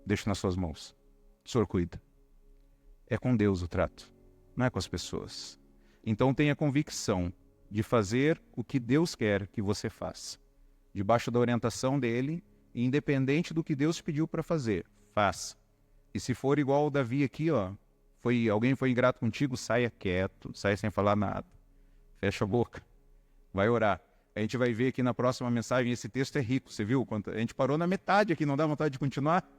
deixo nas suas mãos. O Senhor cuida. É com Deus o trato, não é com as pessoas. Então tenha convicção de fazer o que Deus quer que você faça. Debaixo da orientação dele, independente do que Deus te pediu para fazer, faça. E se for igual o Davi aqui, ó, alguém foi ingrato contigo, saia quieto, saia sem falar nada. Fecha a boca, vai orar. A gente vai ver aqui na próxima mensagem, esse texto é rico, você viu? A gente parou na metade aqui, não dá vontade de continuar?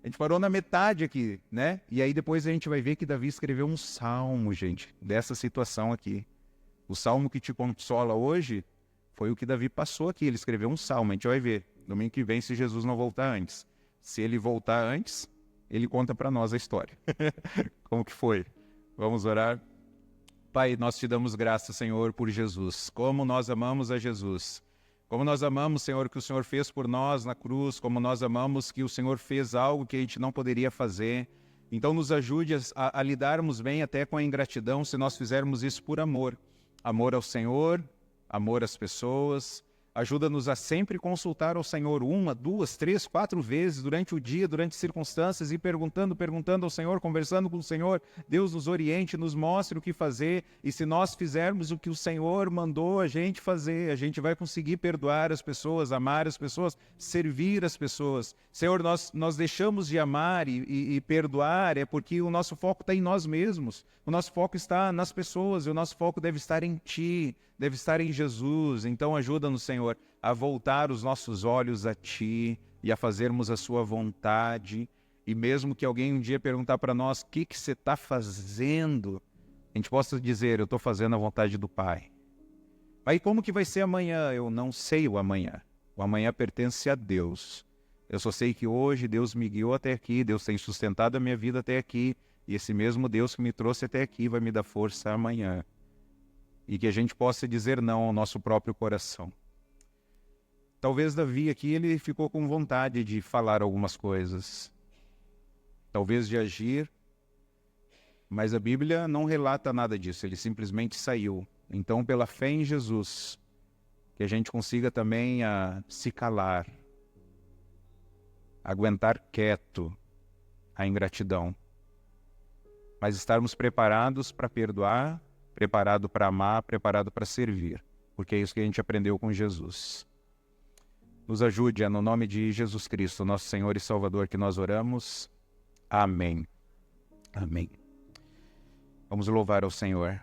A gente parou na metade aqui, né? E aí depois a gente vai ver que Davi escreveu um salmo, gente, dessa situação aqui. O salmo que te consola hoje foi o que Davi passou aqui. Ele escreveu um salmo, a gente vai ver domingo que vem se Jesus não voltar antes. Se ele voltar antes, ele conta para nós a história. Como que foi? Vamos orar. Pai, nós te damos graça, Senhor, por Jesus. Como nós amamos a Jesus. Como nós amamos, Senhor, o que o Senhor fez por nós na cruz. Como nós amamos que o Senhor fez algo que a gente não poderia fazer. Então nos ajude a lidarmos bem até com a ingratidão se nós fizermos isso por amor. Amor ao Senhor, amor às pessoas. Ajuda-nos a sempre consultar ao Senhor 1, 2, 3, 4 vezes durante o dia, durante circunstâncias, e perguntando ao Senhor, conversando com o Senhor. Deus nos oriente, nos mostre o que fazer, e se nós fizermos o que o Senhor mandou a gente fazer, a gente vai conseguir perdoar as pessoas, amar as pessoas, servir as pessoas. Senhor, nós deixamos de amar e perdoar é porque o nosso foco está em nós mesmos, o nosso foco está nas pessoas, e o nosso foco deve estar em Ti, deve estar em Jesus. Então ajuda-nos, Senhor, a voltar os nossos olhos a Ti e a fazermos a Sua vontade. E mesmo que alguém um dia perguntar para nós, o que você está fazendo? A gente possa dizer, eu estou fazendo a vontade do Pai. Aí como que vai ser amanhã? Eu não sei o amanhã. O amanhã pertence a Deus. Eu só sei que hoje Deus me guiou até aqui, Deus tem sustentado a minha vida até aqui, e esse mesmo Deus que me trouxe até aqui vai me dar força amanhã. E que a gente possa dizer não ao nosso próprio coração. Talvez Davi aqui, ele ficou com vontade de falar algumas coisas. Talvez de agir, mas a Bíblia não relata nada disso, ele simplesmente saiu. Então, pela fé em Jesus, que a gente consiga também se calar, aguentar quieto a ingratidão, mas estarmos preparados para perdoar, preparado para amar, preparado para servir, porque é isso que a gente aprendeu com Jesus. Nos ajude, é no nome de Jesus Cristo, nosso Senhor e Salvador, que nós oramos. Amém. Amém. Vamos louvar ao Senhor.